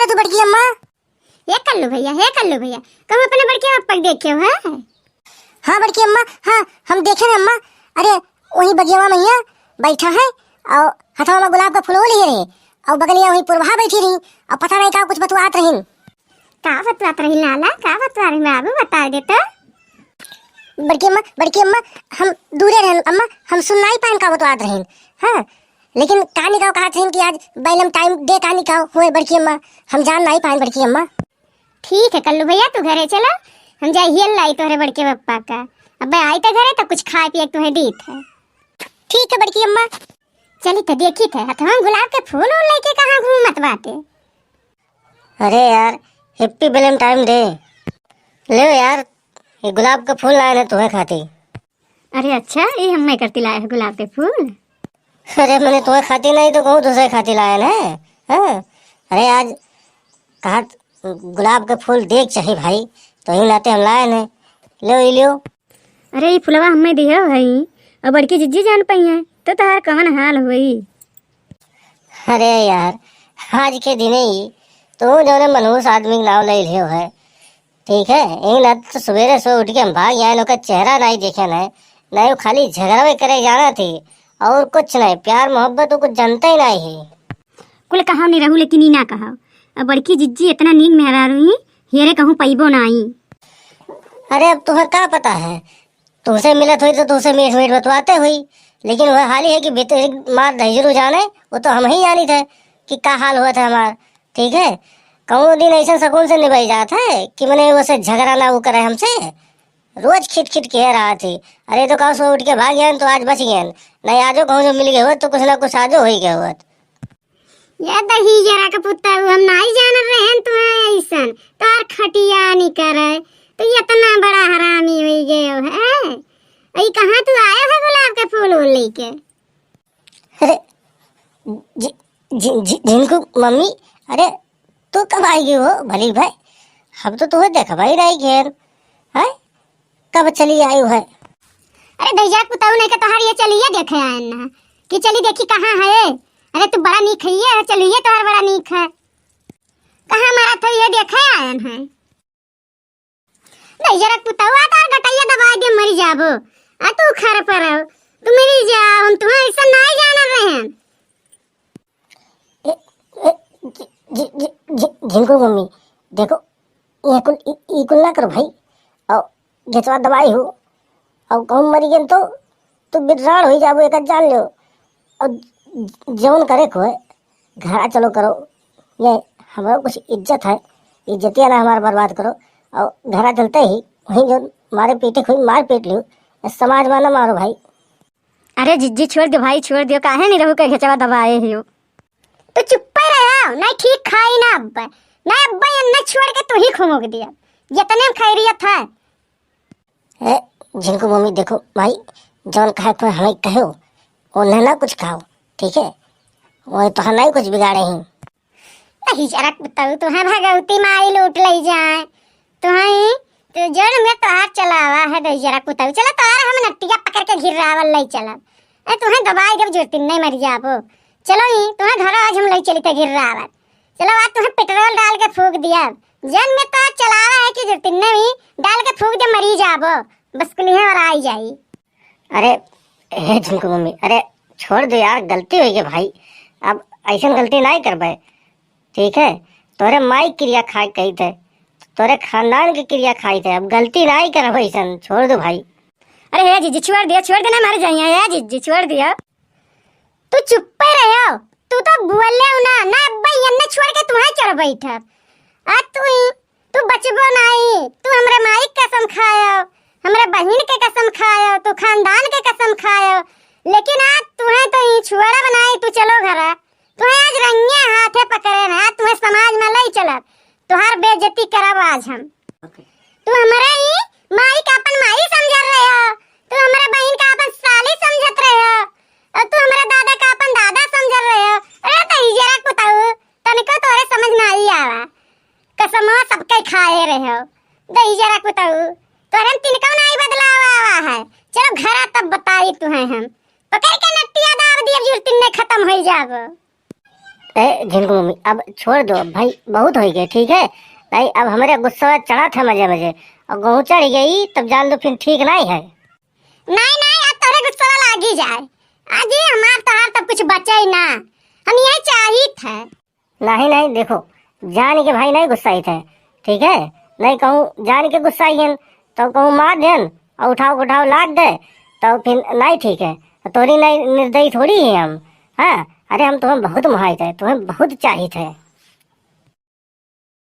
रहे तू बड़की अम्मा? हे कल्लू भैया कहूँ अपने बड़के पप्पा देखे हो है? हाँ बड़की अम्मा, हाँ हम देखे ना अम्मा। अरे वही बगिया मैया बैठा है और हथवा में गुलाब का फूल लिए रही और बगलिया वही पुरभा बैठी रही और पता नहीं का कुछ बतवात रही। का बतवात रही लाला? का बतवा रही बाबू बता दे तो। बड़की अम्मा हम दूरे रहे अम्मा, हम सुन नहीं पाए का बतवात रही। हाँ लेकिन कहानी का कहा थी कि आज बैलम टाइम दे कहानी का हुए बड़की अम्मा, हम जान नहीं पाए बड़की अम्मा। ठीक है कल्लू भैया तू घरे चलो, हम जाइए लाई तोहरे बड़के पप्पा का। अब आई तो घरे तो कुछ खाए पिए तुम्हें दी थे। ठीक है बड़की अम्मा। चली तो देखी थे हथवा गुलाब के फूल लेके कहाँ घूमत बाटे। अरे यार हैप्पी वैलेंटाइन डे। ले यार ये गुलाब का फूल लाए हैं तुम्हें खाती। अरे अच्छा ये हम मैं करती लाए है गुलाब के फूल। अरे मैंने तुम्हें खाती नहीं तो कहूँ दूसरे खाती लाए ना। हाँ अरे आज कहा गुलाब के फूल देख चाहिए भाई तो ही लाते हम लाए ने। लो अरे ये फुलवा हमें दिया भाई और बड़की जिज्जी जान पाई है तो तार कवन हाल हुई। अरे यार आज के दिन ही तो जो मनहूस आदमी नाव ले लियो है। ठीक है इन ना तो सवेरे सो उठ के हम भाग आए लोग का चेहरा नहीं देखे नहीं वो खाली झगड़ा करे जाना थी और कुछ नहीं, प्यार मोहब्बत तो कुछ जानता ही नहीं है। कुल कहा नहीं रहू लेकिन ना कहा अब बड़की जिज्जी इतना नीक मेहरा रही हेरे कहूँ पैबो नहीं। अरे अब तुम्हें क्या पता है, तुमसे मिलत हुई तो तुमसे मीठ बतवाते हुई, लेकिन वह हाल ही है कि भीतर मार दहजरू जाने वो तो हम ही जानी थे कि क्या हाल हुआ था हमारा। ठीक है कहूँ दिन ऐसा सकून से निभाई जाता है कि मैंने वैसे झगड़ा ना वो करे हमसे, रोज खिट कह रहा थी। अरे तो कहो सो उठ के भाग गया तो आज बच गया नहीं, आजो कहूँ जो मिल गए हो तो कुछ ना कुछ आजो हो ही गया हुआ। ये दही जरा का पुत्ता हम नहीं जान रहे हैं तुम्हें ऐसा तार खटिया नहीं करे तो इतना बड़ा हरामी हो गए है। अई कहाँ तू आया है गुलाब के फूल लेके? अरे जिनको मम्मी, अरे तू कब आएगी हो भली भाई? हम तो तुम्हें देखा भाई रही घेर है, कब चली आई है? अरे भैया पुताऊ नहीं का तोहार ये चलिए देखे आए ना कि चली देखी कहाँ है। अरे तू बड़ा नीक है चलिए तोहार बड़ा नीक है कहाँ हमारा तो ये देखे आए हैं। भैया पुताऊ आ तार गटैया दबा दे मरी जाबो आ तू खर पर तू मरी जा हम तुम्हें ऐसा नहीं जान रहे हैं। जिनको मम्मी देखो ये कुल ना करो भाई और घेचवा दवाई हो और कहूँ मरी गए तो तू बिराड़ हो जाबो एक जान लो और जौन करे को घर चलो करो, ये हमारा कुछ इज्जत है, इज्जतिया ना हमारा बर्बाद करो और घर चलते ही वहीं जो मारे पीटे खुद मार पीट लियो, समाज में ना मारो भाई। अरे जिज्जी छोड़ दो भाई छोड़ दियो काहे नहीं रहू के घेचवा दबाए हो तो चुप रहो नहीं ठीक खाई ना अब्बा ना अब्बा अन्ना छोड़ के तू ही घूमोग दिया जितने खैरियत है। जिनको मम्मी देखो भाई जौन कहे तो हमें कहो उन्हें ना कुछ खाओ ठीक है, वही तो नहीं कुछ बिगाड़े ही नहीं जरा बताओ तुम्हें भगवती माई लूट ले जाए तुम्हें तो जड़ में तोहार चलावा है दे जरा बताओ चलो तोहार हम नट्टिया पकड़ के घिरावल ले चलब ए तुम्हें दबाई जब जरूरत नहीं मर जाबो। चलो ही तुम्हें घर आज हम ले चली ते घिरावल चलो आज तुम्हें पेट्रोल डाल के फूक दिया जन में तो चलावा है कि जरूरत नहीं डाल के फूक दे मरी जाबो बस कुली और आई जाई। अरे जिनको मम्मी अरे छोड़ दो यार गलती हुई है भाई, अब ऐसा गलती नहीं कर पाए ठीक है। तोरे माई क्रिया खाई कही थे तोरे खानदान की क्रिया खाई थे, अब गलती नहीं कर ऐसा छोड़ दो भाई। अरे हे जीजी छोड़ देना मर जाइए है जीजी छोड़ दिया तू चुप रहो तू तो बोले ना ना भाई अन्ना छोड़ के तुम्हें चढ़ बैठा आ तू बचबो नहीं तू हमरे माई कसम खायो हमरे बहन के कसम खायो तू खानदान के कसम खायो लेकिन आज तुम्हें तो ये छुआरा बनाई तू चलो घर तुम्हें आज रंगे हाथे पकड़े ना तुम्हें समाज में ले चलत तुहार बेइज्जती करब आज हम। तू हमारे ही माई का अपन माई समझ रहे हो तू हमारे बहन का अपन साली समझत रहे हो और तू हमारे दादा का अपन दादा समझ रहे हो। अरे तो जरा बताओ तनिको तोरे समझ में आई आवा कसमवा सबके खाए रहे हो दही जरा बताओ तोरे तिनका नहीं बदलावा है। चलो घर तब बताई तुम्हें हम पकड़ के नट्टिया दाब दिया जरूरत नहीं खत्म हो जाबो। झिनकू मम्मी अब छोड़ दो भाई, बहुत हो गए ठीक है। नहीं अब हमारे गुस्सा चढ़ा था मजे मजे, और गेहूं चढ़ गई तब जान दो फिर ठीक नहीं है। नहीं नहीं, अब तोरे गुस्सा लाग ही जाए। आज ही हमार तोहार तब कुछ बचे ही ना, हम यही चाहिए थे। नहीं नहीं देखो, जान के भाई नहीं गुस्साई थे ठीक है। नहीं कहूँ जान के गुस्साई हैं तो कहूँ मार देन और उठाओ उठाओ लाद दे तो फिर नहीं ठीक है। तोरी नहीं निर्दयी थोड़ी ही हम। हाँ अरे हम तुम्हें बहुत मुहाई थे, तुम्हें बहुत चाहिए थे।